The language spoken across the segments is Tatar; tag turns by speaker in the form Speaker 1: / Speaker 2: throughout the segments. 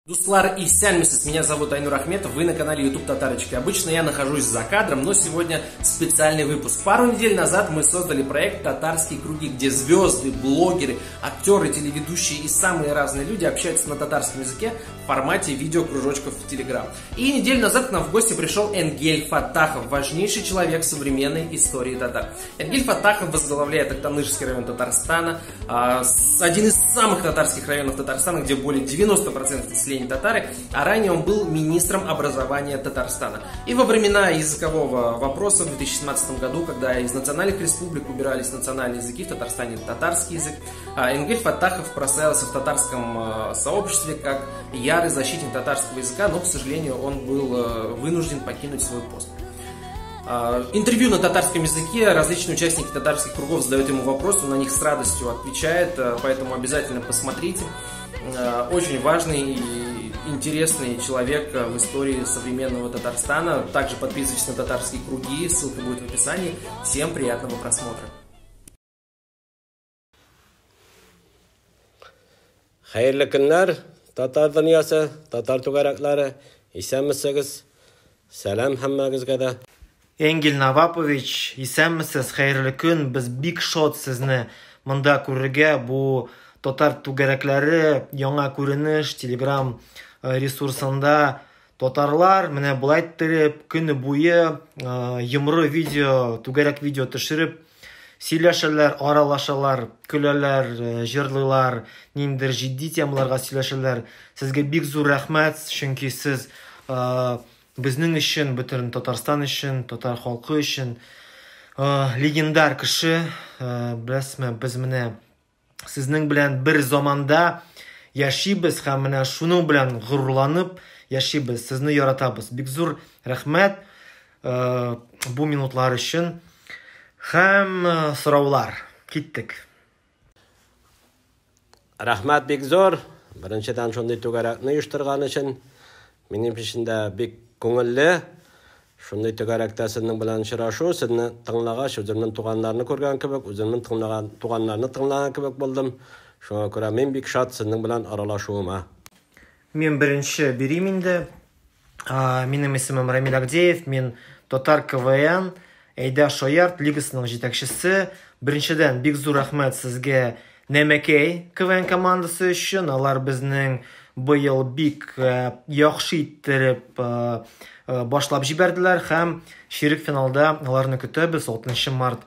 Speaker 1: Дуслар и Сянмисис, меня зовут Айнур Ахметов, вы на канале YouTube Татарочки. Обычно я нахожусь за кадром, но сегодня специальный выпуск. Пару недель назад мы создали проект «Татарские круги», где звезды, блогеры, актеры, телеведущие и самые разные люди общаются на татарском языке в формате видеокружочков в Telegram. И неделю назад к нам в гости пришел Энгель Фаттахов, важнейший человек современной истории татар. Энгель Фаттахов возглавляет Актанышский район Татарстана, один из самых татарских районов Татарстана, где более 90% населения татары, а ранее он был министром образования Татарстана. И во времена языкового вопроса в 2017 году, когда из национальных республик убирались национальные языки, в Татарстане татарский язык, Энгель Фаттахов прославился в татарском сообществе как ярый защитник татарского языка, но, к сожалению, он был вынужден покинуть свой пост. Интервью на татарском языке, различные участники татарских кругов задают ему вопросы, он на них с радостью отвечает, поэтому обязательно посмотрите. Очень важный и интересный человек в истории современного Татарстана. Также подписывайтесь на татарские круги, ссылка будет в описании. Всем приятного просмотра.
Speaker 2: Hayırlı günler, Tatar dünyası, Tatar tugarakları, İsemmisiz, selam hammagizga da.
Speaker 3: Энгель Навапович, исәнмесез, хәерле көн. Без бик шат сезне монда күрергә. Бу татар түгәрәкләре яңа күренеш Telegram ресурсында татарлар менә булай иттереп көне буе йомры видео, түгәрәк видео төшереп сөйләшәләр, аралашалар, көләләр, җырлыйлар, ниндидер җитди темаларга сөйләшәләр. Сезгә бик зур рәхмәт, чөнки сез безнең өчен, бөтен Татарстан өчен, татар халкы өчен легендар кеше. Беләсезме, без менә сезнең белән бер заманда яшибез һәм менә шуның белән горурланып яшибез. Сезне яратабыз. Бик зур рәхмәт бу минутлар өчен. Һәм сораулар. Киттек.
Speaker 2: Рәхмәт бик зур. Беренчедән шундый түгәрәкне оештырган өчен минем эчендә бик күңелле. Шундый түгәрәктә сезнең белән очрашу, сезне тыңлагач, үземнең туганнарны күргән кебек, үземнең тыңлаган туганнарны тыңлаган кебек булдым. Шуңа күрә мин бик шат сезнең белән аралашуыма.
Speaker 3: Мин беренче бирим инде. Минем исемем Рамил Агдеев, мин Татар КВН Әйдә Шаярт лигасының җитәкчесе. Беренчедән бик зур рәхмәт сезгә Нәмәкәй КВН командасы өчен. Алар безнең быел бик яхшы иттереп башлап җибәрделәр һәм ширек финалда аларны көтәбез 6 март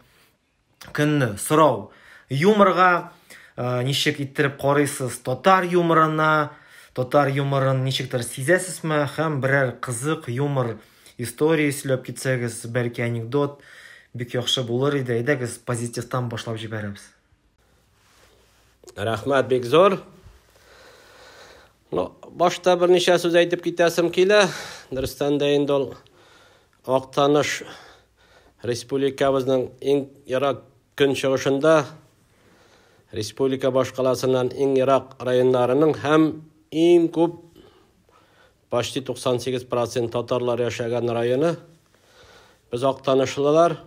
Speaker 3: көнне. Сорау: юморга ничек иттереп карыйсыз? Татар юморына, татар юморын ничектер сизәсезме? Һәм берәр кызык юмор история сөйләп китсәгез, бәлки анекдот, бик яхшы булыр иде. Әйдәгез позитивтан башлап җибәрәбез.
Speaker 2: Рәхмәт бик зур. Башта берничә сүз әйтеп китәсем килә. Дөрестән дә инде ул Актаныш республикабызның иң ерак көнчыгышында, республика башкаласыннан иң ерак районнарының һәм иң күп, почти 98% татарлар яшәгән районы. Без Актанышлылар,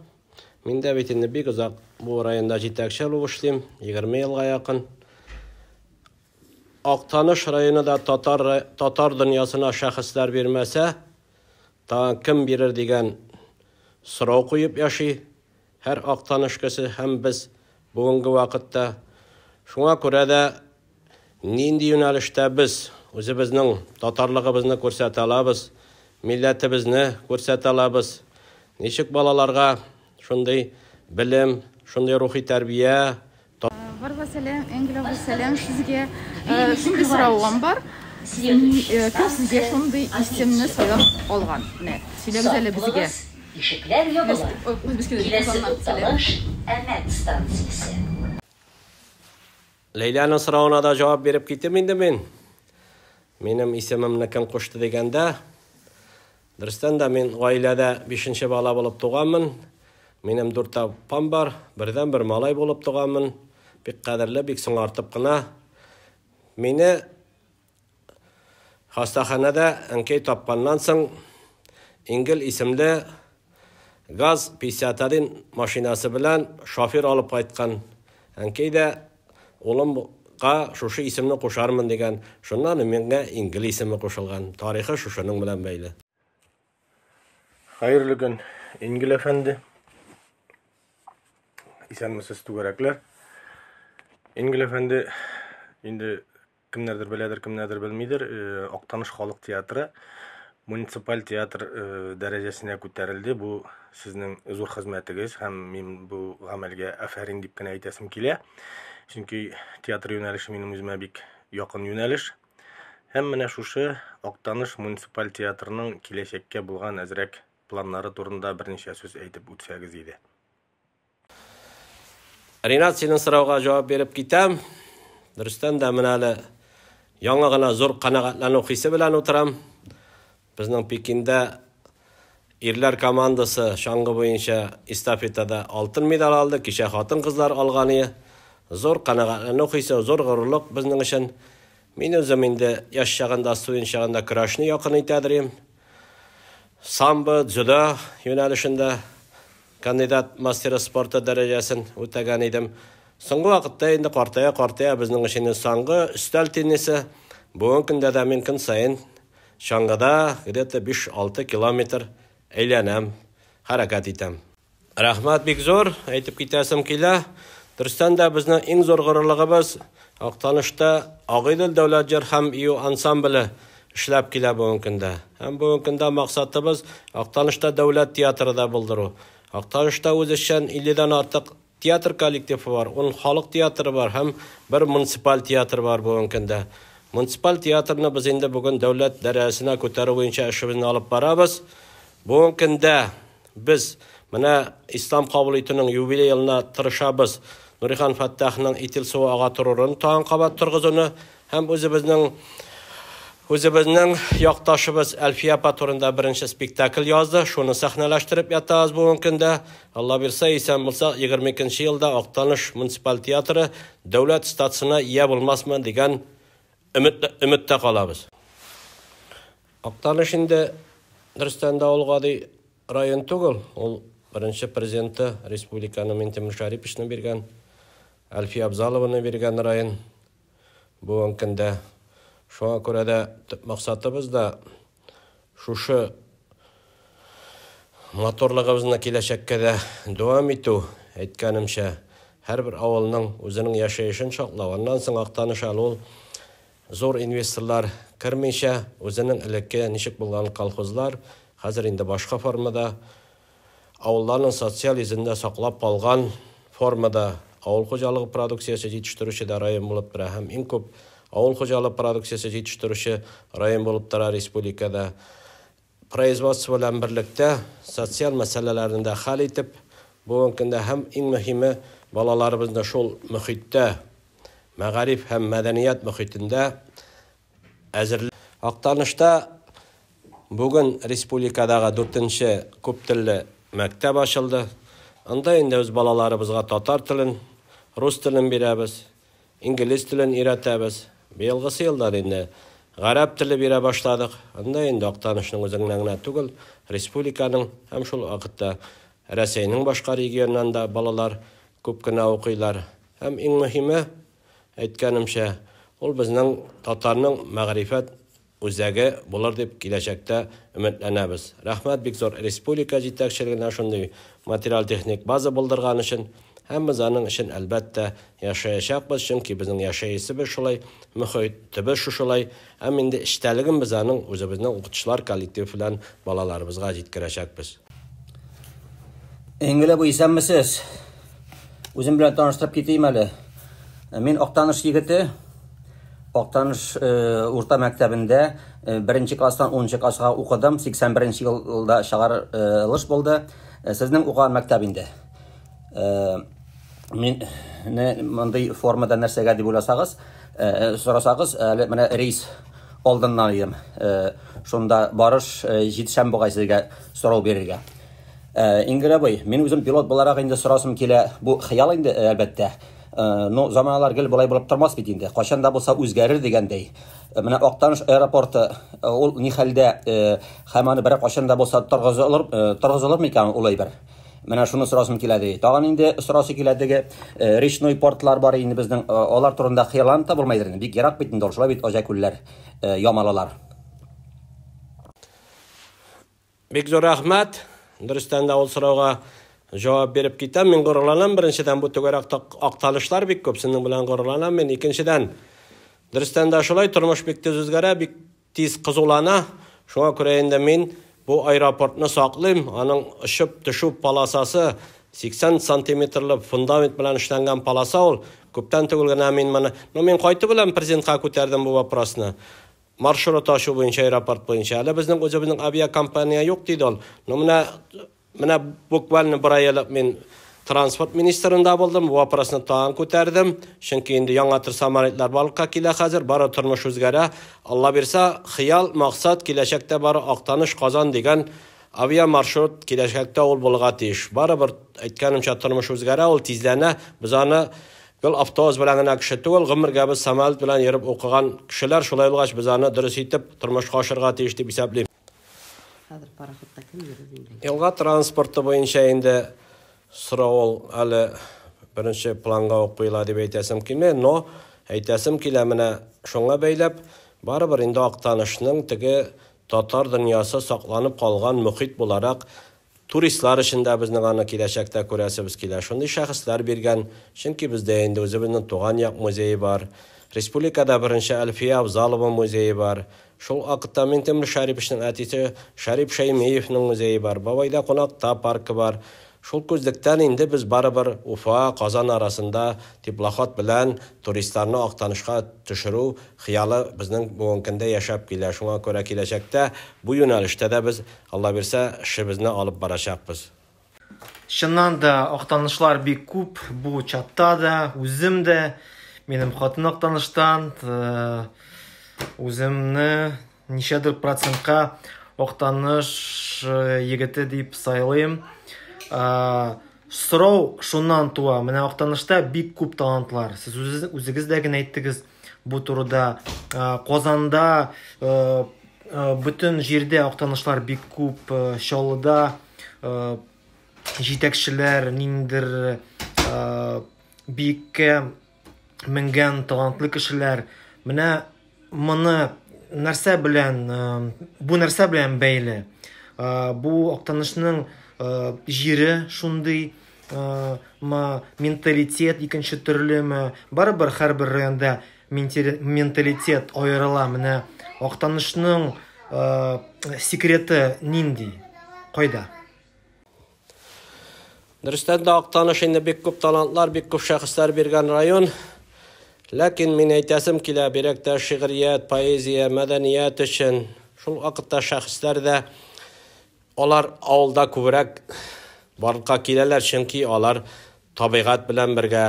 Speaker 2: мин дә бит инде бик озак бу районда җитәкче булып эшлим, 20 елга якын. Актаныш районында татар дөньясына шәхесләр бирмәсә, тагын кем бирер дигән сорау куеп яши һәр Актаныш кеше һәм без бүгенге вакытта. Шуңа күрә дә нинди юнәлештә без үзебезнең татарлыгыбызны күрсәтә алабыз, милләтебезне күрсәтә алабыз. Ничек балаларга шундый белем, шундый рухи тәрбия.
Speaker 4: Варвасалям, Энгель сезгә шундый сорауым бар. Кем сезгә шундый исемне сайлап алган? Менә сөйләгез әле безгә.
Speaker 5: Ишекләр ябыла. Киләсе Актаныш әмәт станциясе.
Speaker 2: Ләйләнең соравына да җавап биреп китим инде мин. Минем исемемне кем кушты дигәндә, дөрестән дә мин гаиләдә 5нче бала булып туганмын. Минем 4 апам бар, бердән бер малай булып туганмын. Бик кадерле, бик соң артып кына. Мине хастаханәдә әнкәй тапканнан соң Энгель исемле газ 51 машинасы белән шофер алып кайткан. Әнкәй дә улым Ка шушы исемне кушармын дигән, шуннан менгә инглиз исеме кушылган. Тарихы шушының белән бәйле.
Speaker 6: Hayırlı gün İngil Efendi. İsənmisiz tügərəklər. İngil Efendi indi kimlerdir bilədir, kimlerdir bilmeydir. Oqtanış Xalq Teatrı munisipal teatr dərəcəsinə көтәрелде. Bu sizin zor xizmətiniz. Həm men bu əməlgə əfərin deyib gənə aytasım kilə. Çünki teatr yönəlişi mənim özümə bik yaxın yönəliş. Həm mənə şuшы Oqtanış munisipal teatrının kilәчәккә булган әзрәк planları турында берничә сүз әйтеп үтсәгез иде.
Speaker 2: Ринат, синең сорауга җавап биреп китәм. Дөрестән дә мен әле яңа гына зур канагатлану хисе белән утырам. Безнең Пекиндә ирләр командасы шаңгы буенча эстафетада алтын медаль алды. Кичә хатын-кызлар алган иде. Зур канагатлану хисе, зур горурлык безнең өчен. Мин үзем инде яшь чагында, студент чагында көрәшне якын итәдерим. Самбо, дзюдо yönəlişində kandidат masteri sporta dərəcəsini үтәгән идем. Соңгы вакытта инде картая безнең өчен соңгы өстәл теннисы. Бүгенге көндә дә мин көн сайын шаңгыда где-то 5-6 километр әйләнәм, хәрәкәт итәм. Рәхмәт бик зур, әйтеп китәсем килә. Дөрестән дә безнең иң зур горурлыгыбыз Актанышта Агыйдел дәүләт җыр һәм ию ансамбле эшләп килә бүгенге көндә. Һәм бүгенге көндә максатыбыз Актанышта дәүләт театрында булдыру. Актанышта үз өчен 50-дан артык театр коллективы бар, ун халык театры бар һәм бер муниципаль театр бар бүгенге көндә. Муниципаль театрны без инде бүген дәүләт дәрәҗәсенә күтәрү буенча эшебезне алып барабыз. Бүгенге көндә biz менә ислам кабул итүнең юбилей елына тырышабыз. Нурихан Фаттахның итил суы ага турырын тагын кабат торгызуны һәм Үзебезнең якташыбыз Әлфия турында беренче спектакль язды. Шуны сәхнәләштереп ятабыз бүгенге көндә. Алла бирсә, исән булса, 22нче елда Актаныш муниципаль театры дәүләт статусына ия булмасмы дигән өметтә калабыз. Актаныш инде дөрестән дә ул гади район түгел. Ул беренче президенты республиканың Минтимер Шариповичны биргән, Әлфия Абзалованы биргән район. Бүгенге көндә шуңа күрә дә максатыбыз да шушы моторлыгыбызны киләчәккә дә дәвам итү. Әйткәнемчә, һәрбер авылның үзенең яшәешен шаклау. Аннан соң Актаныш ул зур инвесторлар кермичә, үзенең элекке ничек булган колхозлар хәзер инде башка формада, авылларның социаль изендә саклап калган формада авыл хуҗалыгы продукциясе җитештерүче район булып тора һәм иң күп авыл хуҗалыгы продукциясе җитештерүче район булып тора республикада. Производство белән берлектә социаль мәсьәләләрне дә хәл итеп, бүгенге көндә һәм иң мөһиме балаларыбызны шул мөхиттә, мәгариф һәм мәдәният мөхитендә әзерләп. Актанышта бүген республикадагы 4нче күп телле мәктәп ачылды. Анда инде үз балаларыбызга татар телен, рус телен бирәбез, инглиз телен өйрәтәбез. Быелгы елда инде гарәп теле бирә башладык. Анда инде Актанышның үзеннән генә түгел, республиканың һәм шул вакытта Россиянең башка регионнан да балалар күп кенә укыйлар. Һәм иң мөһиме, әйткәнемчә, ул безнең татарның мәгърифәт үзәге булыр дип киләчәктә өметләнәбез. Рәхмәт бик зур республика җитәкчелегенә шундый материал техник база булдырган өчен. Һәм без аның өчен әлбәттә яшәячәкбез, чөнки безнең яшәешебез шулай, мөхитебез шулай. Һәм инде эштәлеген без аның үзебезнең укытучылар коллективы белән балаларыбызга җиткерәчәкбез.
Speaker 7: Эңгеле бу исәнмесез? Үзем белән таныштырып китәм әле. Мин Актаныш егете. Актаныш урта мәктәбендә 1нче класстан 10нчы класска укыдым. 81нче елда чыгарылыш булды. Сезнең укыган мәктәбендә. Мин мондый формада нәрсәгә дип уйласагыз, сорасагыз, әле менә рейс алдыннан идем. Шунда барыш җитшәмбе сезгә сорау бирергә. Ингеле бай, мин үзем пилот буларак инде сорасым килә. Бу хыял инде әлбәттә. Но заманалар гел булай булып тормас бит инде. Кашан да булса үзгәрер дигәндәй. Менә Актаныш аэропорты ул ни хәлдә һәм аны бер кашан да булса торгызылыр микән улай бер. Менә шуны сорасым киләде. Тагын инде сорасы киләдеге речной портлар бар инде безнең, алар турында хыялланып та булмайдыр инде. Бик ерак бит инде шулай бит Аҗа күлләр, ямалалар.
Speaker 2: Бик зур рәхмәт. Дөрестән дә ул сорауга җавап биреп китәм. Мин горурланам. Беренчедән, бу түгәрәк акталышлар бик күп, синең белән горурланам. Мин икенчедән, дөрестән дә шулай, тормыш бик тиз үзгәрә, бик тиз кызулана. Шуңа күрә инде мин бу аэропортны саклыйм. Аның ышып төшү полосасы 80 сантиметрлы фундамент белән эшләнгән полоса ул. Күптән түгел генә мин моны, мин кайтып белән президентка күтәрдем бу вопросны. Маршрут ашу буенча, аэропорт буенча. Әле безнең үзебезнең авиакомпания юк диде ул. Менә буквально бер ай элек мин транспорт министрында булдым, бу вопросны тагын күтәрдем. Чөнки инде яңа төр самолетлар балыкка килә хәзер, бары тормыш үзгәрә. Алла бирсә, хыял, максат киләчәктә бары Актаныш, Казан дигән авиа маршрут киләчәктә ул булырга тиеш. Барыбер әйткәнемчә тормыш үзгәрә, ул тизләнә. Без аны гел автобус белән генә кеше түгел, гомергә без самолет белән йөреп укыган кешеләр, шулай булгач biz аны дөрес итеп тормышка ашырга тиеш дип исәплим.
Speaker 8: Хәзер пароходта кем йөрер инде?
Speaker 2: Елга транспорты буенча инде сорау әле беренче планга ук куела дип әйтәсем килмәй, но әйтәсем килә менә шуңа бәйләп, барыбер инде Актанышның теге татар дөньясы сакланып калган мөхит буларак туристлар өчен дә безнең аны киләчәктә күрәсебез килә. Шундый шәхесләр биргән, чөнки бездә инде үзебезнең туган як музее бар. Республикада беренче Әлфия Абзалова музее бар. Шул вакытта Минтимер Шәриповның әтисе Шәрип Шәймиевның музее бар. Бабайда Кунакта паркы бар. Шул күздектән инде без барыбер Уфа, Казан арасында теплоход белән туристларны Актанышка төшерү хыялы безнең бүгенге көндә яшәп килә. Шуңа күрә киләчәктә бу юнәлештә дә без, Алла бирсә, эшебезне алып барачакбыз.
Speaker 3: Чыннан да Актанышлар бик күп, бу чатта да, үзем дә, минем хатын Актаныштан, үземне ничәдер процентка Актаныш егете дип сайлыйм. Сорау шуннан туа. Менә Актанышта бик күп талантлар. Сез үзегез дә генә әйттегез бу турыда. Казанда бүтән җирдә Актанышлар бик күп. Чаллыда җитәкчеләр, ниндер бик менгән талантлы кешеләр. Менә моны нәрсә белән, бу нәрсә белән бәйле? Бу Актанышның җире шундый менталитет икенче төрлеме? Барыбер һәрбер районда менталитет аерыла. Менә Актанышның секреты нинди? Кайда?
Speaker 2: Дөрестән дә Актаныш инде бик күп талантлар, бик күп шәхесләр биргән район. Ләкин мин әйтәсем килә, бирәктә шигърият, поэзия, мәдәният өчен шул вакытта шәхесләр дә алар авылда күбрәк барлыкка киләләр, чөнки алар табигать белән бергә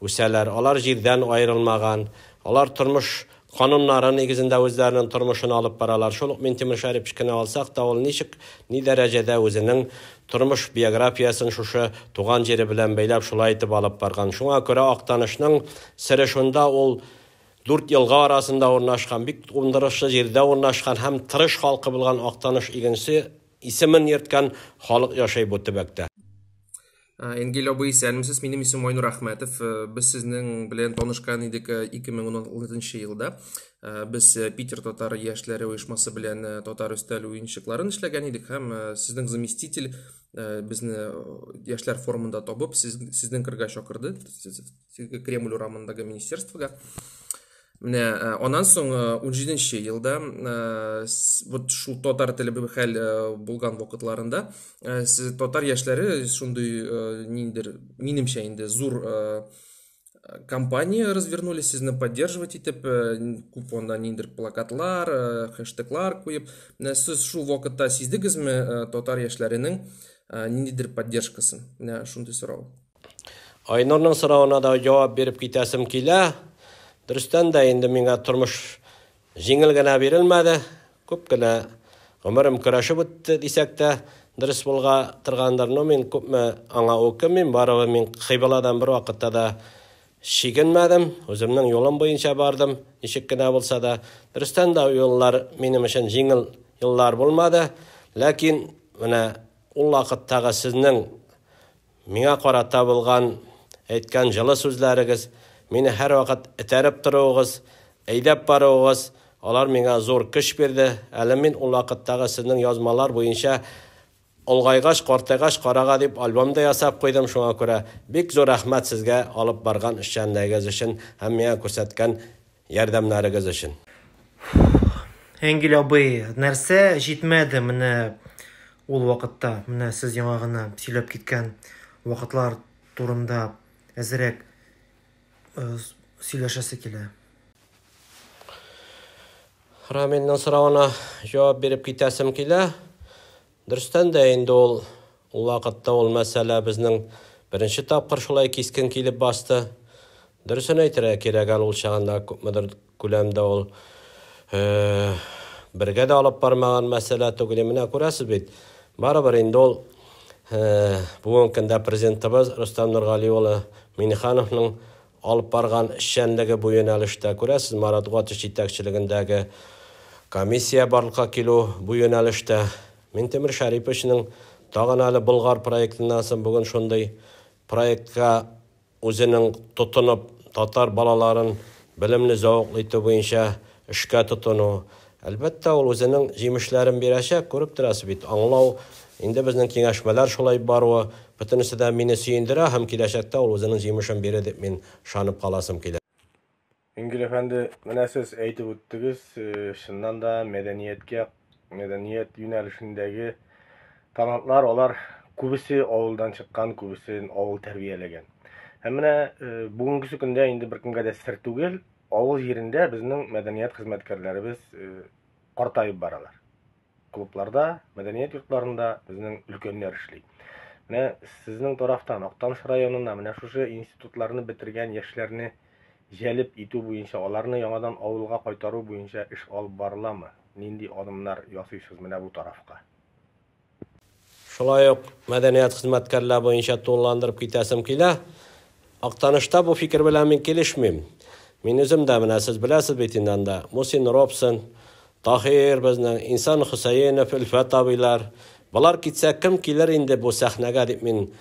Speaker 2: үсәләр. Алар җирдән аерылмаган, алар тормыш кануннары нигезендә үзләренең тормышын алып баралар. Шул ук Минтимер Шәриповны алсак та, ул ничек, ни дәрәҗәдә үзенең тормыш биографиясын шушы туган җире белән бәйләп шулай итеп алып барган. Шуңа күрә Актанышның сире шунда, ул 4 елга арасында урнашкан, бик уңдырышлы җирдә урнашкан һәм тырыш халкы булган Актаныш игенче исемен йөрткән халык яшәй бу төбәктә.
Speaker 1: Энгел абый, исәнмесез, минем исемем Айнур Әхмәтов. Без сезнең белән танышкан идек 2016 елда. Без Питер татар яшьләре оешмасы белән татар өстәл уенчыкларын эшләгән идек һәм сезнең заместитель безне яшьләр форумында табып, сезнең кергә чакырды, Кремль урамындагы министерствога. Менә аннан соң 17 елда вот шул татар теле хәл булган вакытларында татар яшьләре шундый ниндер, минемчә инде зур компания развернули, сезне поддерживать итеп, күп анда ниндер плакатлар, хэштеглар куеп. Сез шул вакытта сиздегезме татар яшьләренең ниндидер поддержкасын? Менә шундый сорау.
Speaker 2: Айнурның соравына да җавап биреп китәсем килә. Дөрестән дә инде миңа тормыш җиңел генә бирелмәде. Күп кенә гомерем көрәшеп үтте дисәк тә, дөрес булга торгандыр. Но мин күпме аңа укымыйм, барыбер мин кыйбладан бер вакытта да шигенмәдем, үземнең юлым буенча бардым, ничек кенә булса да. Дөрестән дә юллар минем өчен җиңел юллар булмады, ләкин менә ул вакыттагы сезнең миңа карата булган әйткән җылы сүзләрегез, мине һәр вакыт этәреп торуыгыз, әйдәп баруыгыз, алар миңа зур көч бирде. Әле мин ул вакыттагы сезнең язмалар буенча Олгайгаш, картайгаш карага дип альбомда ясап куйдым. Шуңа күрә бик зур рәхмәт сезгә алып барган эшчәнлегегез өчен һәм миңа күрсәткән ярдәмнәрегез өчен.
Speaker 3: Энгел абый, нәрсә җитмәде менә ул вакытта? Менә сез яңа гына сөйләп киткән вакытлар турында әзрәк сөйләшәсе килә.
Speaker 2: Рамилнең соравына җавап биреп китәсем килә. Дөрестән дә инде ул вакытта ул мәсьәлә безнең беренче тапкыр шулай кискен килеп басты. Дөресен әйтергә кирәк, ул чагында күпмедер күләмдә ул бергә дә алып бармаган мәсьәлә түгел. Менә күрәсез бит. Барыбер инде ул бүгенге көндә президентыбыз Рустам Нургали улы Минихановның алып барган эшчәнлеге бу юнәлештә күрәсез. Марат Гатыш җитәкчелегендәге комиссия барлыкка килү бу юнәлештә. Минтимер Шариповичның тагын әле Болгар проектыннан соң бүген шундый проектка үзенең тотынып, татар балаларын белемле зауыклы итү буенча эшкә тотыну. Әлбәттә, ул үзенең җимешләрен бирәчәк, күреп торасыз бит. Аңлау, инде безнең киңәшмәләр шулай баруы, бөтенесе дә мине сөендерә һәм киләчәктә ул үзенең җимешен бирә дип мин шанып каласым килә.
Speaker 6: Ингел әфәнде, менә сез әйтеп үттегез, шуннан да мәдәният юнәлешендәге талантлар, алар күбесе авылдан чыккан, күбесен авыл тәрбияләгән. Һәм менә бүгенге көндә инде беркемгә дә сер түгел, авыл җирендә безнең мәдәният хезмәткәрләребез картайып баралар. Клубларда, мәдәният йортларында безнең өлкәннәр эшли. Менә сезнең тарафтан Актаныш районында менә шушы институтларны бетергән яшьләрне җәлеп итү буенча, аларны яңадан авылга кайтару буенча эш алып барыламы? Нинди адымнар ясыйсыз менә бу тарафка?
Speaker 2: Шулай ук мәдәният хезмәткәрләре буенча тулыландырып китәсем килә. Актанышта бу фикер белән мин килешмим. Мин үзем дә менә сез беләсез бит инде Мусин Робсон, Тахир безнең, Инсан Хусаенов, Илфат абыйлар. Булар китсә кем килер инде бу сәхнәгә дип мин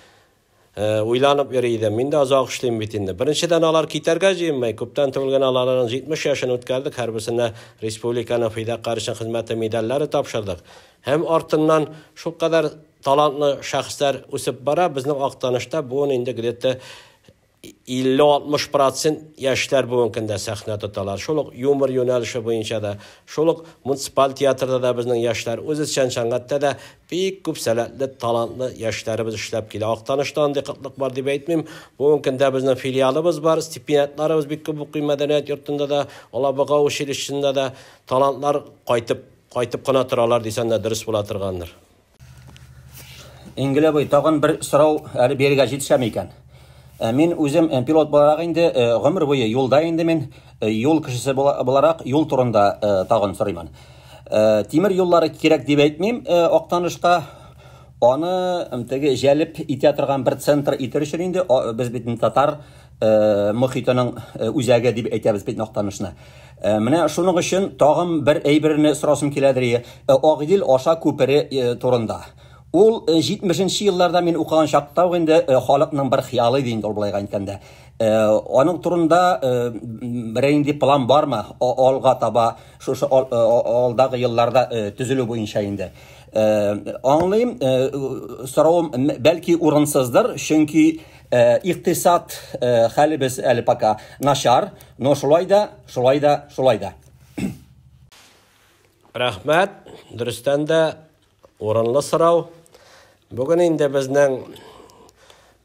Speaker 2: уйланып йөридем. Мин дә азак эшлим бит инде. Беренчедән алар китәргә җыенмый. Күптән түгелгән аларның 70 яшын үткәрдек. Һәрберсенә республиканың фидакар өчен хезмәте медальләре тапшырдык. Һәм артыннан шул кадәр талантлы шәхесләр үсеп бара. Безнең Актанышта бу инде где-то 50-60% яшьләр бүген көндә сәхнә тоталар. Шул юмор юнәлеше буенча да, шул муниципаль театрда да безнең яшьләр үзешчән сәнгатьтә дә бик күп сәләтле, талантлы яшьләребез эшләп килә. Актанышта андый кытлык бар дип әйтмим. Бүген көндә безнең филиалыбыз бар, стипендиатларыбыз бик күп укый мәдәният йортында да, Алабуга училищесында да талантлар кайтып кына торалар дисәң дә дөрес була торгандыр.
Speaker 7: Ингел абый, тагын бер сорау әле бергә җитешәм икән. Мин үзем пилот буларак инде гомер буе юлда инде мин юл кешесе буларак юл турында тагын сорыймын. Тимер юллары кирәк дип әйтмим Актанышка. Аны теге җәлеп итә торган бер центр итер өчен инде без бит татар мөхитенең үзәге дип әйтәбез бит Актанышны. Менә шуның өчен тагын бер әйберне сорасым киләдер. Агыдел аша күпере турында. Ул 70-нче елларда мин укыган чакта инде халыкның бер хыялы иде инде булайга әйткәндә. Аның турында бер инде план бармы? Алга таба шушы алдагы елларда төзелү буенча инде. Аңлыйм, соравым бәлки урынсыздыр, чөнки икътисад хәлебез әле пока начар, но шулай да.
Speaker 2: Рәхмәт, дөрестән дә урынлы сорау. Бүген инде безнең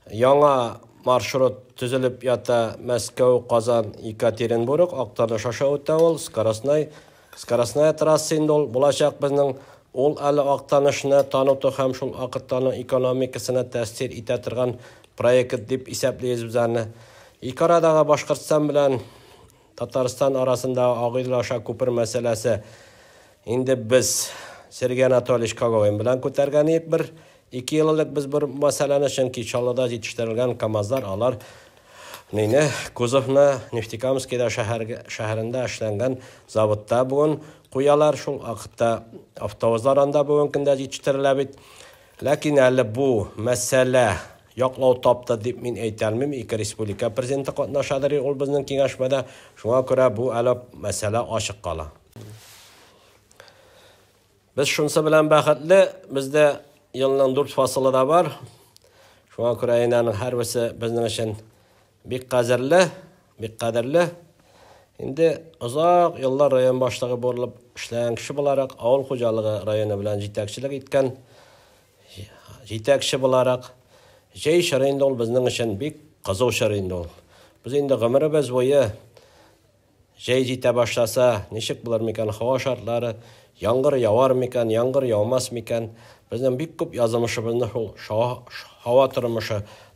Speaker 2: яңа маршрут төзелеп ята. Мәскәү, Казан, Екатеринбург, Актаныш аша үтә ул, Скоростная трасса инде ул булачак безнең. Ул әле Актанышны таныту һәм шул вакыттагы экономикасына тәэсир итә торган проект дип исәпләйбез без аны. Ике арадагы Башкортстан белән Татарстан арасында Агыйдел аша күпер мәсьәләсе инде без Сергей Анатольевич Коговин белән күтәргән бер 2 ел элек без бер мәсьәләне чөнки Чаллыда җитештерелгән КАМАЗлар алар Кузовны Нефтекамскийда шәһәрендә эшләнгән заводта бүген куялар. Шул вакытта автобуслар анда бүген көндә җитештерелә бит. Ләкин әле бу мәсьәлә яклау тапты дип мин әйтәлмим. Ике республика президенты катнашадыр ул безнең киңәшмәдә. Шуңа күрә бу әле мәсьәлә ачык кала. Biz şunsa bilen bәхетле, bizde yılның 4 fasılı da var. Şuna göre ayının her birisi bizning için bik qadirli. Endi uzaq yıllar rayon başlığı bo'lib ishlagan kishi bo'larak, avul xo'jaligi rayoni bilan yetakchilik etgan yetakchi bo'larak, jay Sharindol bizning için bik qiziq Sharindol. Biz endi g'umrimiz bo'yi jay yeta boshlasa, nechik bo'larmikan havo shartlari, yağmur yağar mikan, yağmur yağmaz mikan, bizden bir küp yazılmışımızda hava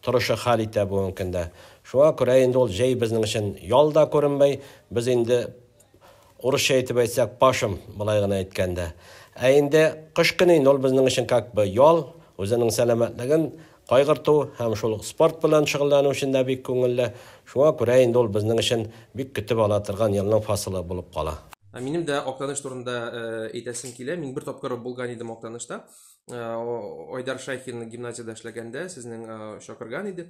Speaker 2: turuşu halite bu mümkünde. Şuna göre indi ol jay bizning için yolda görünmey, biz indi uruş aytib aytsak başım bulayğına aytkanda. Endi kış günü indi ol bizning için kak bir yol, o'zining salomatligin qayg'irtu ham şol sport bilan shug'ullanishda bir ko'ngilli. Şuna göre indi ol bizning için bir kütüp alatirgan yılning fasılı bulup qala.
Speaker 1: Минем дә Октаныш турында әйтәсем килә. Мин бер тапкыр булган идем Октанышта. Айдар Шайхин гимназияда эшләгәндә, сезнең шакырган иде.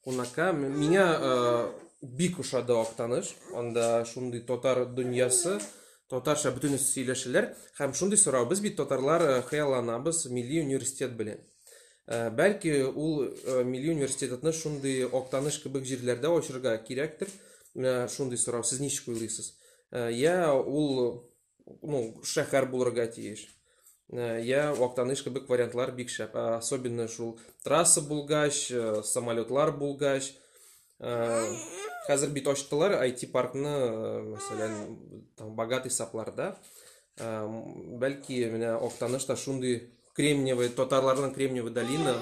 Speaker 1: Кунакка миңа бик ошады Октаныш. Анда шундый татар дөньясы, татарча бөтен сөйләшәләр һәм шундый сорау. Без бит татарлар хыялланабыз милли университет белән. Бәлки ул милли университетны шундый Октаныш кебек җирләрдә ачырга кирәктер. Шундый сорау. Сез ничек уйлыйсыз? Я ул шәһәр булырга тиеш. Я Октаныш кебек вариантлар бик шәп. Особенно шул трасса булгач, самолетлар булгач. Хәзер бит ачтылар IT паркны, мәсәлән, там богатый сапларда. Бәлки менә Октанышта шундый кремниевый, татарларның кремниевый долина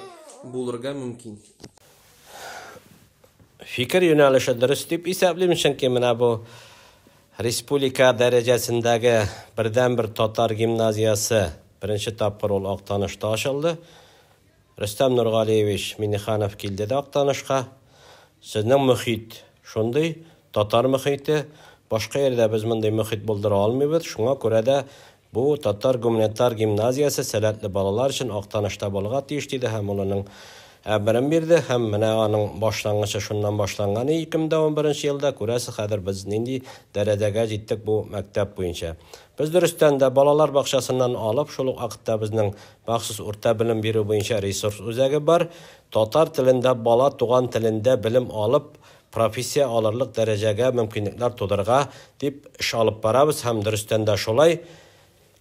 Speaker 1: булырга мөмкин.
Speaker 2: Fikir yönəlişi dürüst diп исәплим, чөнки менә бу Respublika dərəcəsindəki birdən-bir Tatar gimnaziyası birinci tapqır ol Oqtanışda açıldı. Rüstəm Nurğaliyeviç Minixanov kildi də Oqtanışqa. Sizning mühit şunday, Tatar mühiti, başqa yerdə biz bunday mühit buldıra almıyız. Şuna görə də bu Tatar Gumanitar gimnaziyası sələtli balalar üçün Oqtanışda bolğa tiyişdi həm onun Əmrim birdi, həm mənə anın başlanğıcı şundan başlanğan 2011 yılda görəsi xədir biz indi dərəcəyə jetdik bu məktəb boyunca. Biz dürüstən də balalar bağçasından alıb şuluq vaqtda bizning məxsus orta bilim biri boyunca resurs özəgi var. Tatar tilində bala tuğan tilində bilim alıb professiya alırlıq dərəcəyə mümkünliklər tudurğa dip iş alıb barabız. Həm dürüstən də şolay.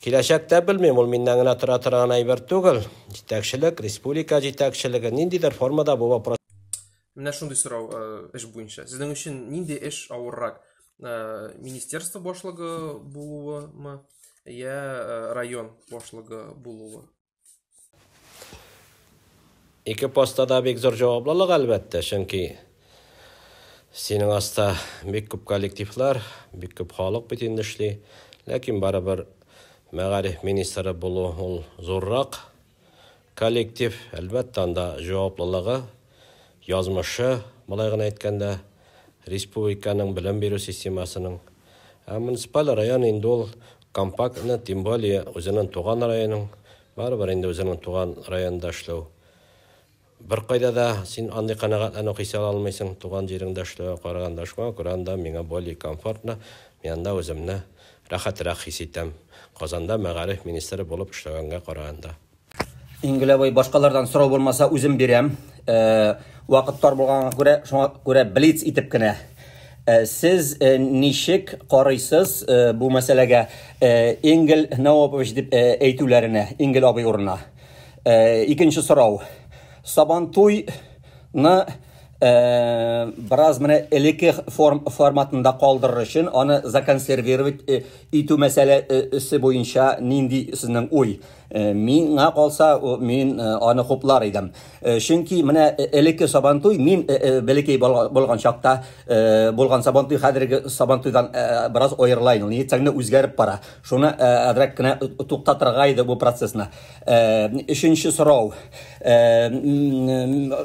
Speaker 2: Kelajakda bilmem, ol mindan gina tura-turana ayber tugul. Jetakchilik, respublika jetakchiligi nindidir formada bu вопрос.
Speaker 1: Менә шундый сорау эш буенча. Сезнең өчен нинди эш авыррак? Министерство башлыгы булуымы, я район башлыгы булуы?
Speaker 2: Ике постада бик зур җаваплылык әлбәттә, чөнки синең аста бик күп коллективлар, бик күп халык бит инде эшли, ләкин барыбер Мәгариф министры булу ул зуррак коллектив, әлбәттә анда җаваплылыгы, язмышы, булай гына әйткәндә, республиканың билем бирү системасының, муниципаль район инде ул компактны, тем более үзенең туган районның, барыбер инде үзенең туган районда эшләү. Бер кайда да син андый канагатьләнү хис ала алмыйсың, туган җиреңдә эшләүгә караганда, шуңа күрә анда миңа более комфортно, мен анда үземне рәхәтрәк хис итәм. Казанда мәгариф министры булып эшләгәнгә караганда.
Speaker 7: Ингеләбай башкалардан сорау булмаса үзем бирәм. Вакыттар булганга күрә, шуңа күрә блиц итеп кенә. Сез ничек карыйсыз бу мәсьәләгә Ингел Навапович дип әйтүләренә, Ингел абый урынына? Икенче сорау. Сабантуйны biraz менә элекке форматында калдырыр өчен аны законсервировать итү мәсьәләсе буенча нинди сезнең уй? Миңа калса, мин аны хуплар идем. Чөнки менә элекке Сабантуй мин бәлки булган чакта булган Сабантуй хәзерге Сабантуйдан biraz аерылайны. Ниятеңне үзгәреп бара. Шуны әдрәк кенә туктатырга иде бу процессны. Өченче сорау.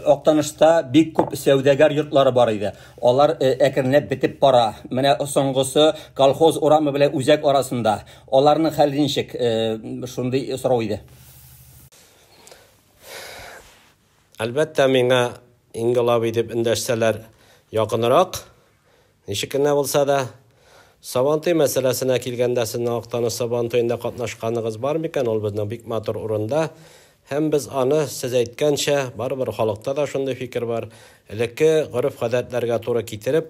Speaker 7: Октанышта бик күп сәүдәгәр йортлары бар иде. Алар әкренләп битеп бара. Менә соңгысы колхоз урамы белән үзәк арасында. Аларның хәле ничек? Шундый сорау иде.
Speaker 2: Әлбәттә миңа инглаби дип эндәшсәләр якынрак. Ничек кенә булса да, Сабантуй мәсьәләсенә килгәндә сезнең Актаныш Сабантуенда катнашканыгыз бар микән? Ул безнең бик матур урында. Һәм без аны сез әйткәнчә, барыбер халыкта да шундый фикер бар. Элекке гореф-гадәтләргә туры китереп,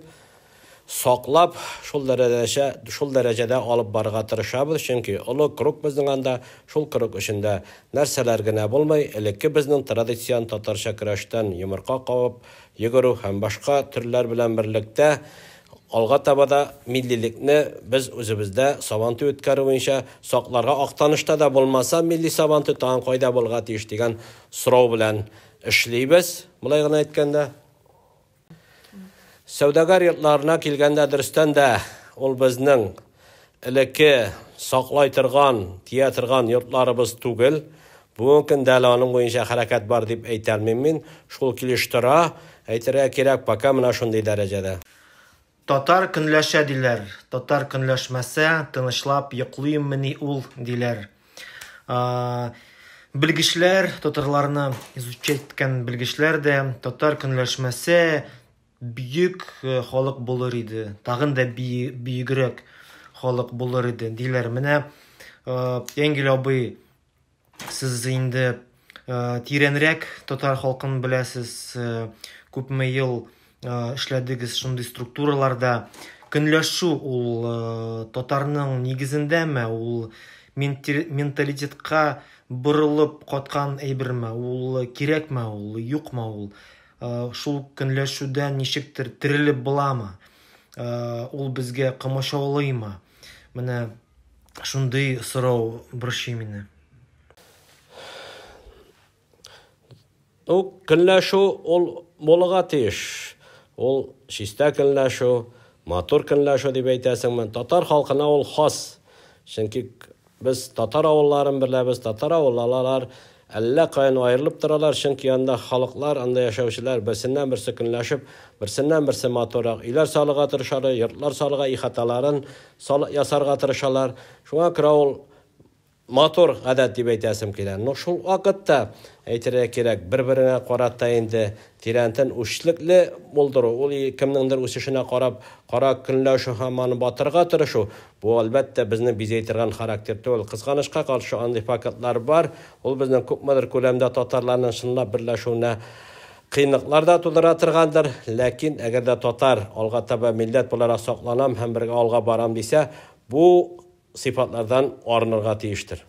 Speaker 2: саклап, шул дәрәҗәдә алып барырга тырышабыз, чөнки олы круг безнең анда, шул круг эчендә нәрсәләр генә булмый, элекке безнең традицион татарча көрәштән йомырка кабып, йөгерү һәм башка төрләр белән берлектә алга табада миллилекне без үзебездә Сабантуй үткәрү буенча сакларга, Актанышта да булмаса, милли Сабантуй тагын кайда булырга тиеш дигән сорау белән эшлибез. Булай гына әйткәндә, сәүдәгәр йортларына килгәндә дөрестән дә ул безнең элекке саклай торган, тия торган йортларыбыз түгел. Бүгенге көндә аның буенча хәрәкәт бар дип әйтәлмим мин. Шул килештера, әйтергә кирәк, пока менә шундый дәрәҗәдә.
Speaker 3: Татар көнләшә диләр. Татар көнләшмәсә, тынычлап йоклыйммыни ул диләр. Белгечләр, татарларны изучать иткән белгечләр дә, татар көнләшмәсә бүйек халык булыр иде. Тагын да бүйегрәк халык булыр иде диләр. Менә Энгел абый, сез инде тирәнрәк татар халкын беләсез, күпме ел эшләдегез шундый структураларда. Көнләшү ул татарның нигезендәме, ул менталитетка борылып каткан әйберме, ул кирәкме, ул юкмы, ул шул көнләшүдә ничектер терелеп буламы, ул безгә комачаулыймы? Менә шундый сорау борчый мине.
Speaker 2: Көнләшү ул булырга тиеш. Ул чиста көнләшү, матур көнләшү дип әйтәсеңме? Татар халкына ул хас. Чөнки без татар авылларын беләбез, татар авыллалар әллә кайын аерылып торалар, чөнки анда халыклар, анда яшәүчеләр берсеннән берсе көнләшеп, берсеннән берсе матурак өйләр салырга тырышалар, йортлар салырга, ихаталарын ясарга тырышалар. Шуңа күрә ул матур гадәт дип әйтәсем килә. Шул вакытта әйтергә кирәк, бер-беренә карата инде тирәнтен үчлекле булдыру, ул кемнеңдер үсешенә карап, кара көнләшү һәм аны батырга тырышу, бу әлбәттә безне бизәй торган характер түгел. Кызганычка каршы андый фактлар бар. Ул безнең күпмедер күләмдә татарларның чынлап берләшүенә кыйынлыклар да тудыра торгандыр. Ләкин әгәр дә татар алга таба милләт буларак сакланам һәм бергә алга барам дисә, бу сыйфатлардан арынырга тиештер.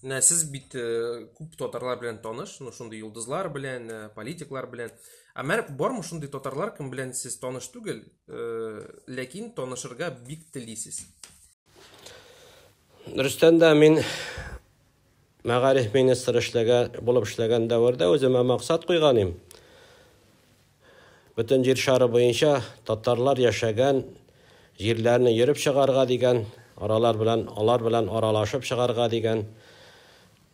Speaker 1: Сез бит күп татарлар белән таныш, шундый йолдызлар белән, политиклар белән. Әмма бармы шундый татарлар, кем белән сез таныш түгел, ләкин танышырга бик телисез?
Speaker 2: Дөрестән дә мин мәгариф министры булып эшләгән дәврдә үземә максат куйган идем. Бөтен җир шары буенча татарлар яшәгән җирләрне йөреп чыгарга дигән, алар белән аралашып чыгарга дигән.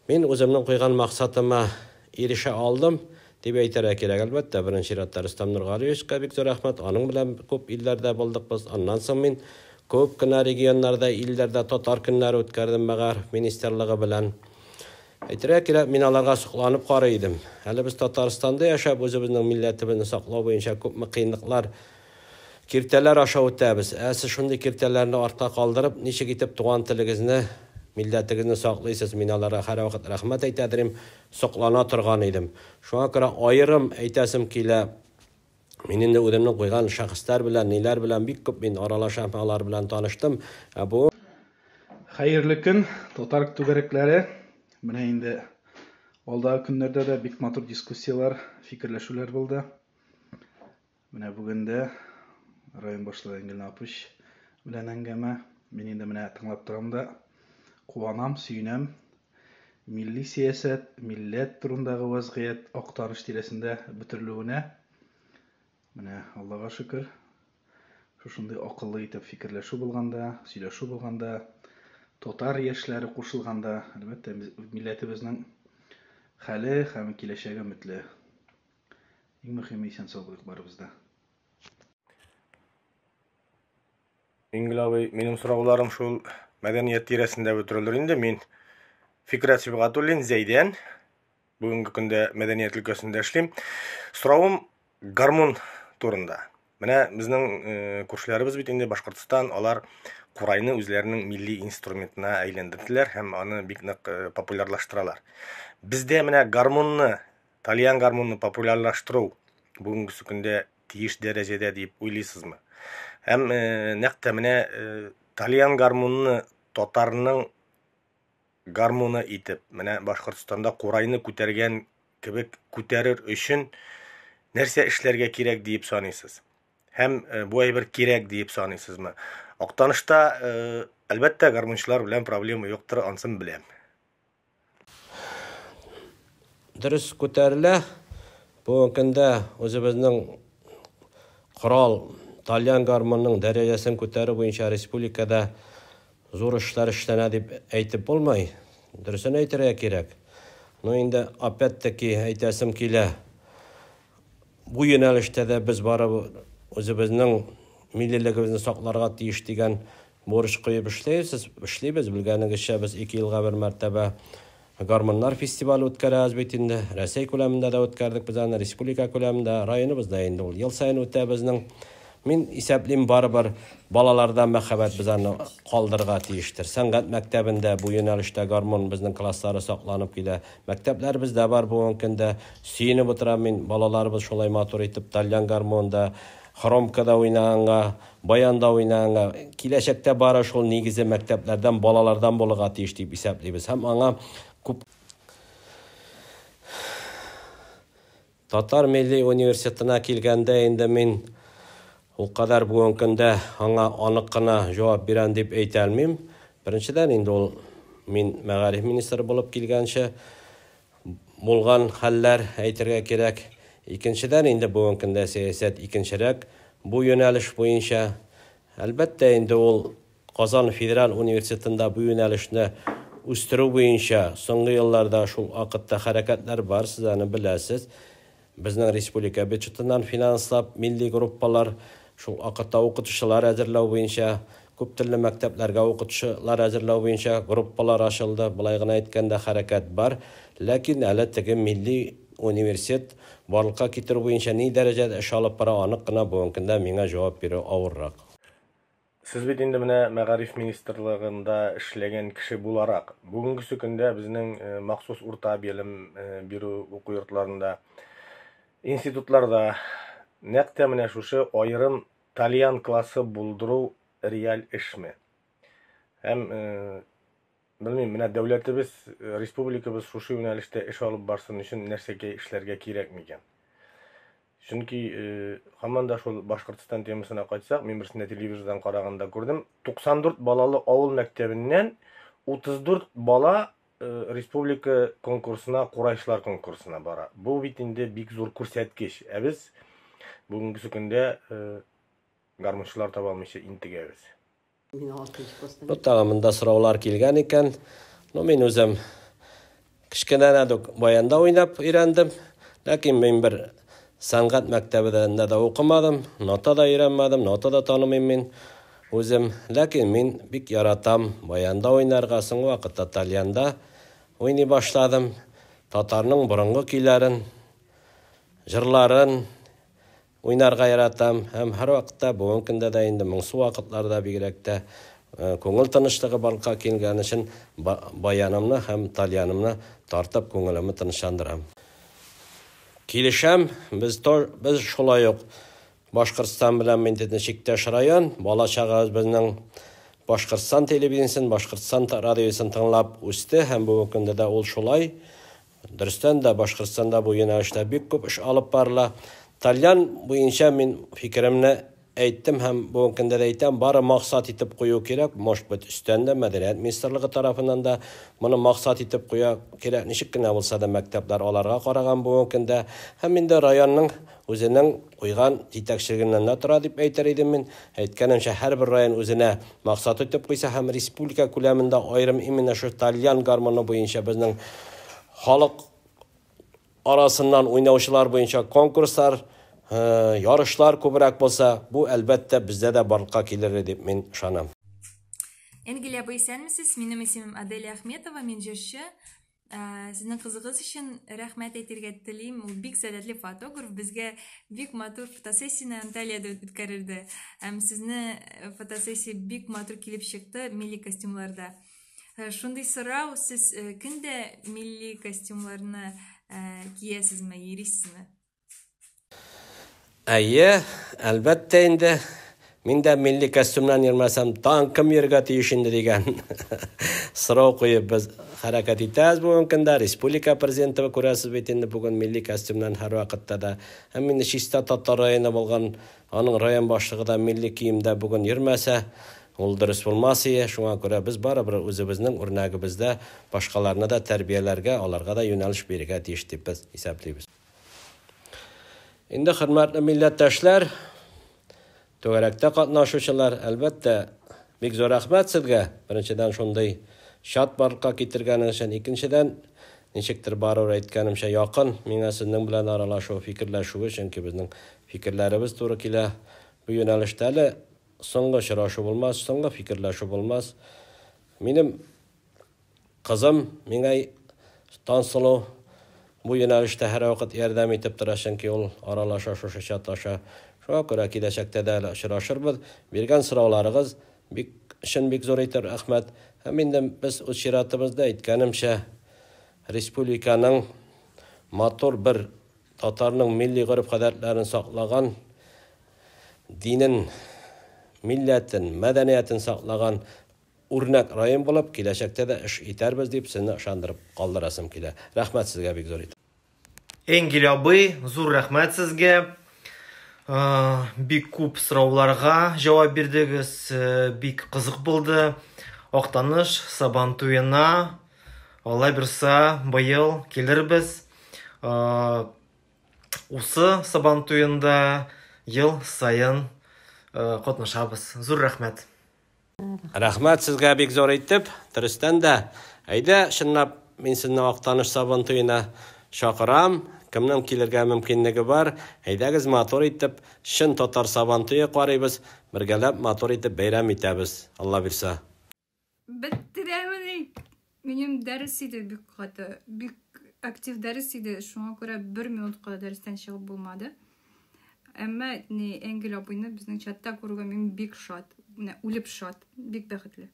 Speaker 2: Мин үземнең куйган максатыма ирешә алдым дип әйтергә кирәк. Әлбәттә, беренче чиратта Рөстәм Нургалиевичка бик зур рәхмәт. Аның белән күп илләрдә булдык без. Аннан соң мин күп кенә регионнарда, илләрдә татар көннәре үткәрдем мәгариф министрлыгы белән. Әйтергә кирәк, мин аларга сокланып карый идем. Әле без Татарстанда яшәп, үзебезнең милләтебезне саклау буенча күпме кыйынлыклар, киртәләр аша үтәбез. Сез шундый киртәләрне артка калдырып, ничек итеп туган телегезне, милләтегезне саклыйсыз? Мин аларга һәрвакыт рәхмәт әйтәдем, соклана торган идем. Шуңа күрә аерым әйтәсем килә. Мин инде үземнең куйган шәхесләр белән, ниләр белән бик күп мин аралашам, алар белән таныштым. Бу
Speaker 9: Хәерле көн, татар түгәрәкләре. Менә инде алдагы көннәрдә дә бик матур дискуссиялар, фикерләшүләр булды. Менә бүген дә район башлыгы Энгел Апыч белән әңгәмә. Мин инде менә тыңлап торам да куанам, сөенәм. Милли сиясәт, милләт турындагы вазгыять Актаныш тирәсендә бөтерлүенә. Менә Аллага шөкер. Шушындый акыллы итеп фикерләшү булганда, сөйләшү булганда, татар яшьләре кушылганда, әлбәттә милләтебезнең хәле һәм киләчәге өметле. Иң мөһиме исән саулык барыбызда.
Speaker 6: Энгел абый, минем сорауларым шул мәдәният тирәсендә бөтерелер инде. Мин Фикрат Сибгатуллин, Зәйдән. Бүгенге көндә мәдәният өлкәсендә эшлим. Соравым гармон турында. Менә безнең күршеләребез бит инде Башкортстан, алар курайны үзләренең милли инструментына әйләндерделәр һәм аны бик нык популярлаштыралар. Бездә менә гармонны, тальян гармонны популярлаштыру бүгенге көндә тиеш дәрәҗәдә дип уйлыйсызмы? Һәм нәкъ менә тальян гармонны татарның гармоны итеп, менә Башкортстанда курайны күтәргән кебек күтәрер өчен нәрсә эшләргә кирәк дип саныйсыз? Һәм бу әйбер кирәк дип саныйсызмы? Актанышта әлбәттә гармончылар белән проблема юктыр, ансын беләм.
Speaker 2: Дөрес күтәрелә. Бу көндә үзебезнең корал тальян гармонның дәрәҗәсен күтәрү буенча республикада зур эшләр эшләнә дип әйтеп булмый. Дөресен әйтергә кирәк. Но инде опять-таки әйтәсем килә. Бу юнәлештә дә без барып үзебезнең миллилегебезне сакларга тиеш дигән бурыч куеп эшлибез. Белгәнегезчә без 2 елга бер мәртәбә гармоннар фестивале үткәрәбез бит инде. Россия күләмендә дә үткәрдек без аны, республика күләмендә, районыбызда инде ул ел сайын үтә безнең. Мин исәплим барыбер балаларда мәхәббәт без аны калдырга тиештер. Сәнгать мәктәбендә бу юнәлештә гармон безнең класслары сакланып килә. Мәктәпләребездә бар бу көндә сөенеп утырам мин балаларыбыз шулай матур итеп тальян гармонда, хромкада уйнаганга, баянда уйнаганга, киләчәктә бары шул нигезе мәктәпләрдән балалардан булырга тиеш дип исәплибез. Һәм аңа күп Татар милли университетына килгәндә инде мин ул кадәр бүген көндә аңа анык кына җавап бирәм дип әйтә алмыйм. Беренчедән инде ул мин мәгариф министры булып килгәнче булган хәлләр әйтергә кирәк. Икенчедән инде бүген көндә сәясәт икенчерәк. Бу юнәлеш буенча әлбәттә инде ул Казан федераль университетында бу юнәлешне үстерү буенча соңгы елларда шул вакытта хәрәкәтләр бар, сез аны беләсез. Безнең республика бюджетыннан финанслап милли группалар шул вакытта укытучылар әзерләү буенча, күп төрле мәктәпләргә укытучылар әзерләү буенча группалар ачылды. Булай гына әйткәндә хәрәкәт бар, ләкин әле теге милли университет барлыкка китерү буенча ни дәрәҗәдә эш алып бара, анык кына бүген көндә миңа җавап бирү авыррак.
Speaker 6: Сез бит инде менә мәгариф министрлыгында эшләгән кеше буларак, бүгенге көндә безнең махсус урта белем бирү уку йортларында, институтларда нәкъ менә шушы аерым тальян классы булдыру реаль эшме? Һәм белмим, менә дәүләтебез, республикабыз шушы юнәлештә эш алып барсын өчен нәрсәгә эшләргә кирәк микән? Чөнки һаман да шул Башкортстан темасына кайтсак, мин берсендә телевизордан караганда күрдем, 94 балалы авыл мәктәбеннән 34 бала республика конкурсына, курайчылар конкурсына бара. Бу бит инде бик зур күрсәткеч. Ә без бүгенге көндә гармончылар таба алмыйча интегәбез.
Speaker 2: Тагында сораулар килгән икән. Мин үзем кичкенәдән үк баянда уйнап өйрәндем. Ләкин мин бер сәнгать мәктәбендә дә укымадым, нота да өйрәнмәдем, нота да танымыйм мин үзем. Ләкин мин бик яратам баянда уйнарга, соңгы вакытта тальянда уйный башладым. Татарның борынгы көйләрен, җырларын уйнарга яратам. Һәм һәр вакытта бүген көндә дә инде моңсу вакытларда бигрәк тә күңел тынычлыгы барлыкка килгән өчен баянымны һәм тальянымны тартып күңелемне тынычландырам. Килешәм, без шулай ук Башкортстан белән миндә чиктәш район, балачагыбыз безнең Башкортстан телевидениесен, Башкортстан радиосын тыңлап үсте һәм бүген көндә дә ул шулай. Дөрестән дә Башкортстанда бу юнәлештә бик күп эш алып барыла. Тальян буенча мин фикеремне әйттем һәм бүген көндә дә әйтәм, бары максат итеп кую кирәк. Может быть, өстәндә мәдәният министрлыгы тарафыннан да моны максат итеп куя кирәк. Ничек кенә булса да мәктәпләр аларга караган бүген көндә. Һәм инде районның үзенең куйган җитәкчелегеннән дә тора дип әйтер идем мин. Әйткәнемчә, һәрбер район үзенә максат итеп куйса һәм республика күләмендә аерым именно шу тальян гармоны буенча безнең халык арасыннан уйнаучылар буенча конкурслар, ярышлар күбрәк булса, бу әлбәттә бездә дә барлыкка килер дип мин ышанам.
Speaker 10: Энгелия, исәнмесез? Минем исемем Аделя Ахметова, мин җырчы. Сезнең кызыгыз өчен рәхмәт әйтергә телим. Ул бик сәләтле фотограф. Безгә бик матур фотосессияне Анталиядә үткәрелде. Һәм сезне фотосессия бик матур килеп чыкты милли костюмларда. Шундый сорау, сез көндә милли костюмларны киясезме, йөрисезме?
Speaker 2: Әйе, әлбәттә инде. Мин дә милли костюмнан йөрмәсәм, танкым йөргә тиеш инде дигән сорау куеп без хәрәкәт итәбез бүген көндә. Республика президенты күрәсез бит инде бүген милли костюмнан һәр вакытта да. Һәм инде Чиста Татар районы булган, аның район башлыгы да милли киемдә бүген йөрмәсә, ул дөрес булмас иде. Шуңа күрә без барыбер үзебезнең үрнәгебездә башкаларны да тәрбияләргә, аларга да юнәлеш бирергә тиеш дип без исәплибез. Инде хөрмәтле милләттәшләр, түгәрәктә катнашучылар, әлбәттә, бик зур рәхмәт сезгә. Беренчедән шундый шат барлыкка китергәнегез өчен, икенчедән ничектер барыр әйткәнемчә якын миңа сезнең белән аралашу, фикерләшү өчен, чөнки безнең фикерләребез туры килә. Бу юнәлештә әле соңгы очрашу булмас, соңгы фикерләшү булмас. Минем кызым миңа Тансылу бу юнәлештә һәр вакыт ярдәм итеп тора, чөнки ул аралаша, шушы чаташа. Шуңа күрә киләчәктә дә очрашырбыз. Биргән сорауларыгыз өчен бик зур итеп рәхмәт. Һәм инде без үз чиратыбызда әйткәнемчә, республиканың матур бер татарның милли гореф-гадәтләрен саклаган, динен, милләтен, мәдәниятен саклаган үрнәк район булып, киләчәктә дә эш итәрбез дип сезне ышандырып калдырасым килә. Рәхмәт сезгә бик зур итеп.
Speaker 3: Энгель абый, зур рәхмәт сезгә. Бик күп сорауларга җавап бирдегез, бик кызык булды. Актаныш Сабан туена, Алла бирсә, быел килербез. Усы Сабан туенда ел сайын катнашабыз. Зур рәхмәт.
Speaker 2: Рәхмәт сезгә бик зур итеп, дөрестән дә. Әйдә, чынлап мин сезне Актаныш Сабан туена чакырам. Кемнең килергә мөмкинлеге бар? Әйдәгез матур итеп, шын татар Сабан туе карыйбыз, бергәләп матур итеп бәйрәм итәбез. Алла бирсә.
Speaker 4: Беттерәмени. Минем дәрес иде бик каты, бик актив дәрес иде. Шуңа күрә 1 минутка дәрестән чыгып булмады. Әмма Энгель абыйны безнең чатта күрүгә мин бик шат, үлеп шат, бик бәхетле.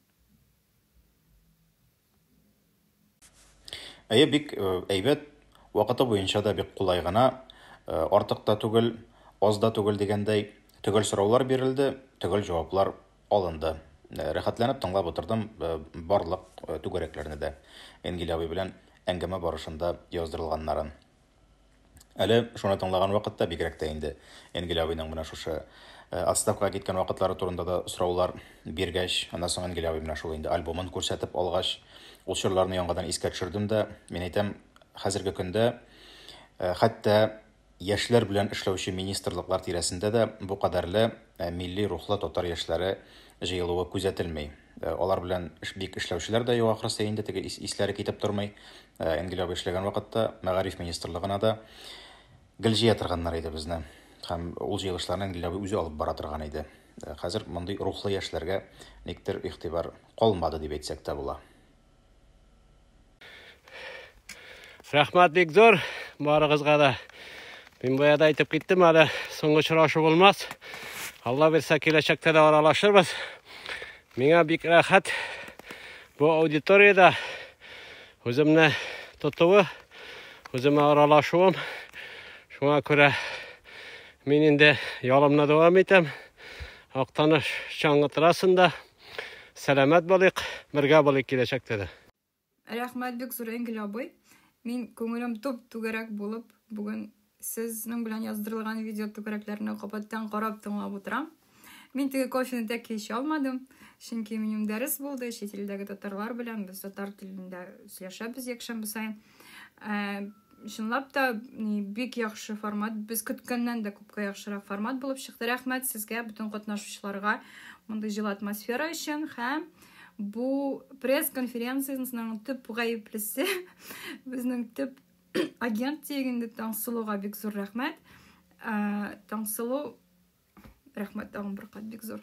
Speaker 11: Әйе, бик әйбәт. Вакыты буенча да бик кулай гына, артык та түгел, аз да түгел дигәндәй, түгел сораулар бирелде, түгел җаваплар алынды. Рәхәтләнеп тыңлап утырдым барлык түгәрәкләрне дә. Энгель абый белән әңгәмә барышында яздырылганнарын. Әле шуны тыңлаган вакытта бигрәк тә инде Энгель абыйның менә шушы отставкага киткән вакытлары турында да сораулар биргәч, аннан соң Энгель абый менә шул инде альбомын күрсәтеп алгач, ул чорларны яңадан искә төшердем дә, мин әйтәм, хәзерге көндә хәтта яшьләр белән эшләүче министрлыклар тирәсендә дә бу кадәрле милли рухлы татар яшьләре җыелуы күзәтелми. Алар белән бик эшләүчеләр дә юк ахрысы инде теге исләре китеп тормый. Энгель абый эшләгән вакытта Мәгариф министрлыгына да гел җыя торганнар иде безне. Һәм ул җыелышларны Энгель абый үзе алып бара торган иде. Хәзер мондый рухлы яшьләргә никтер игътибар калмады дип әйтсәк тә була.
Speaker 2: Рәхмәт бик зур, барыгызга да. Мин баяда әйтеп киттем, әле соңгы очрашу булмас. Алла бирсә, киләчәктә дә аралашырбыз. Миңа бик рәхәт бу аудиторияда үземне тотуы, үземә аралашуым. Шуңа күрә мин инде ялымны дәвам итәм. Актаныш чаңгы трасында сәламәт булыйк, бергә булыйк киләчәктә дә.
Speaker 4: Рәхмәт бик зур Энгель абый. Мин күңелем түгәрәк булып, бүген сезнең белән яздырылган видео түгәрәкләрне кабаттан карап тыңлап утырам. Мин теге кофены тәк эчә алмадым, чөнки минем дәрес булды, чит илдәге татарлар белән без татар телендә сөйләшәбез якшәмбе сайын. Чынлап та бик яхшы формат, без көткәннән дә күпкә яхшырак формат булып чыкты. Рәхмәт сезгә, бүтән катнашучыларга мондый җылы атмосфера өчен һәм бу пресс-конференцияның төп гаеплесе безнең төп агент дигәндә Таңсылуга бик зур рәхмәт. Таңсылу рәхмәт тагын бер кат бик зур.